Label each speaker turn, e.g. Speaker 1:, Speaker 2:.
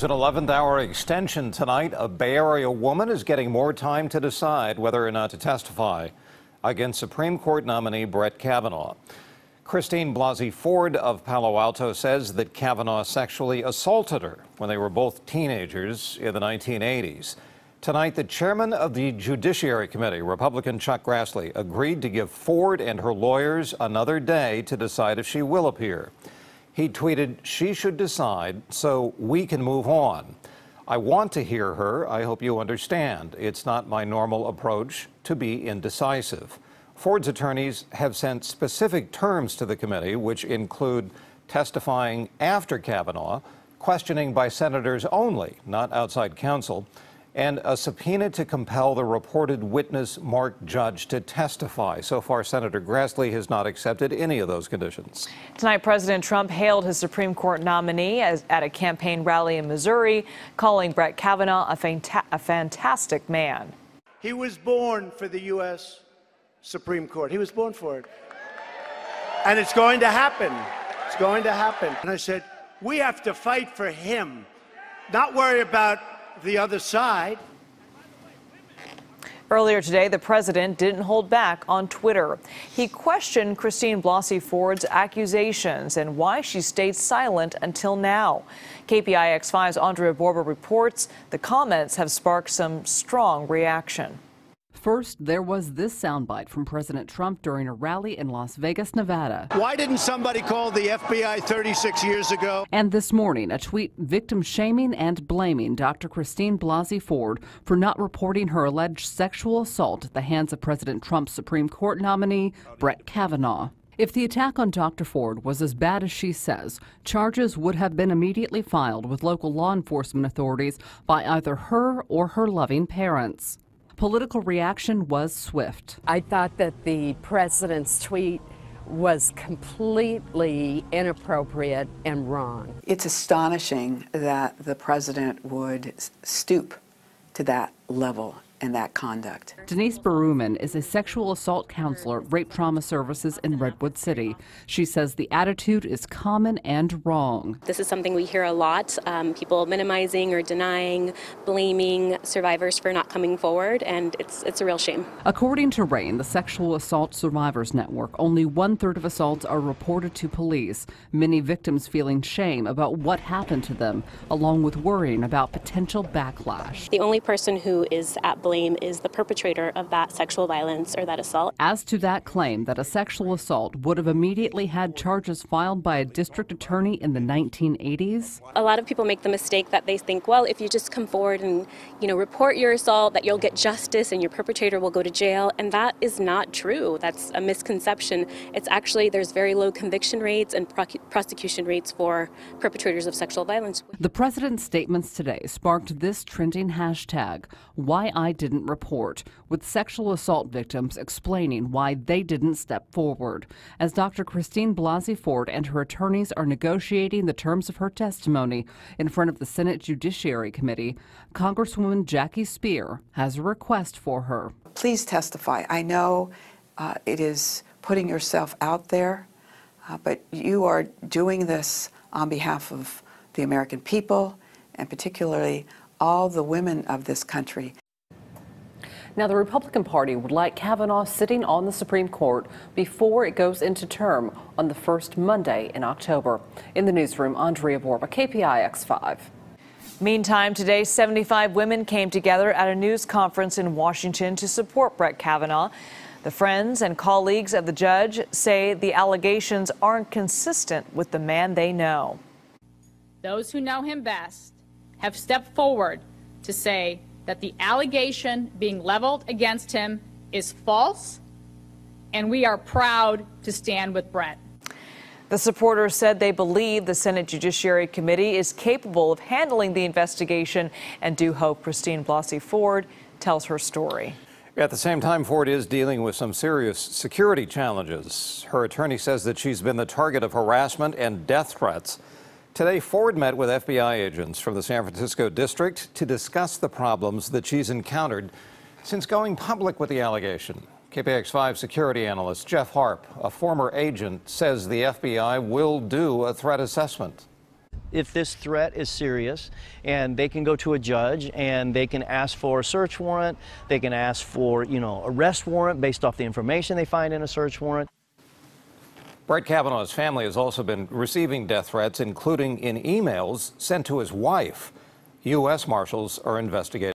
Speaker 1: An 11th hour extension tonight. A Bay Area woman is getting more time to decide whether or not to testify against Supreme Court nominee Brett Kavanaugh. Christine Blasey Ford of Palo Alto says that Kavanaugh sexually assaulted her when they were both teenagers in the 1980s. Tonight, the chairman of the Judiciary Committee, Republican Chuck Grassley, agreed to give Ford and her lawyers another day to decide if she will appear. He tweeted, "She should decide so we can move on. I want to hear her. I hope you understand. It's not my normal approach to be indecisive." Ford's attorneys have sent specific terms to the committee, which include testifying after Kavanaugh, questioning by senators only, not outside counsel, and a subpoena to compel the reported witness Mark Judge to testify. So far, Senator Grassley has not accepted any of those conditions.
Speaker 2: Tonight, President Trump hailed his Supreme Court nominee at a campaign rally in Missouri, calling Brett Kavanaugh a fantastic man.
Speaker 3: He was born for the U.S. Supreme Court. He was born for it. And it's going to happen. It's going to happen. And I said, we have to fight for him, not worry about the other side.
Speaker 2: Earlier today, the president didn't hold back on Twitter. He questioned Christine Blasey Ford's accusations and why she stayed silent until now. KPIX 5's Andria Borba reports the comments have sparked some strong reaction.
Speaker 4: First, there was this soundbite from President Trump during a rally in Las Vegas, Nevada.
Speaker 3: Why didn't somebody call the FBI 36 years ago?
Speaker 4: And this morning, a tweet victim shaming and blaming Dr. Christine Blasey Ford for not reporting her alleged sexual assault at the hands of President Trump's Supreme Court nominee, Brett Kavanaugh. If the attack on Dr. Ford was as bad as she says, charges would have been immediately filed with local law enforcement authorities by either her or her loving parents. Political reaction was swift.
Speaker 5: I thought that the president's tweet was completely inappropriate and wrong.
Speaker 6: It's astonishing that the president would stoop to that level and that conduct.
Speaker 4: Denise Berumen is a sexual assault counselor at Rape Trauma Services in Redwood City. She says the attitude is common and wrong.
Speaker 7: This is something we hear a lot, people minimizing or denying, blaming survivors for not coming forward, and it's a real shame.
Speaker 4: According to RAIN, the Sexual Assault Survivors Network, only 1/3 of assaults are reported to police, many victims feeling shame about what happened to them, along with worrying about potential backlash.
Speaker 7: The only person who is at blame is the perpetrator of that sexual violence or that assault.
Speaker 4: As to that claim that a sexual assault would have immediately had charges filed by a district attorney in the 1980s.
Speaker 7: A lot of people make the mistake that they think, well, if you just come forward and, report your assault, that you'll get justice and your perpetrator will go to jail. And that is not true. That's a misconception. It's actually, there's very low conviction rates and prosecution rates for perpetrators of sexual violence.
Speaker 4: The president's statements today sparked this trending hashtag, Why I Didn't Report, with sexual assault victims explaining why they didn't step forward. As Dr. Christine Blasey Ford and her attorneys are negotiating the terms of her testimony in front of the Senate Judiciary Committee, Congresswoman Jackie Speer has a request for her.
Speaker 6: Please testify. I know it is putting yourself out there, but you are doing this on behalf of the American people and particularly all the women of this country.
Speaker 4: Now, the Republican Party would like Kavanaugh sitting on the Supreme Court before it goes into term on the first Monday in October. In the newsroom, Andria Borba, KPIX 5.
Speaker 2: Meantime, today, 75 women came together at a news conference in Washington to support Brett Kavanaugh. The friends and colleagues of the judge say the allegations aren't consistent with the man they know.
Speaker 8: Those who know him best have stepped forward to say that the allegation being leveled against him is false, and we are proud to stand with Brett.
Speaker 2: The supporters said they believe the Senate Judiciary Committee is capable of handling the investigation and do hope Christine Blasey Ford tells her story.
Speaker 1: At the same time, Ford is dealing with some serious security challenges. Her attorney says that she's been the target of harassment and death threats. Today, Ford met with FBI agents from the San Francisco district to discuss the problems that she's encountered since going public with the allegation. KPIX 5 security analyst Jeff Harp, a former agent, says the FBI will do a threat assessment.
Speaker 9: if this threat is serious, and they can go to a judge and they can ask for a search warrant, they can ask for, arrest warrant based off the information they find in a search warrant.
Speaker 1: Brett Kavanaugh's family has also been receiving death threats, including in emails sent to his wife. U.S. Marshals are investigating.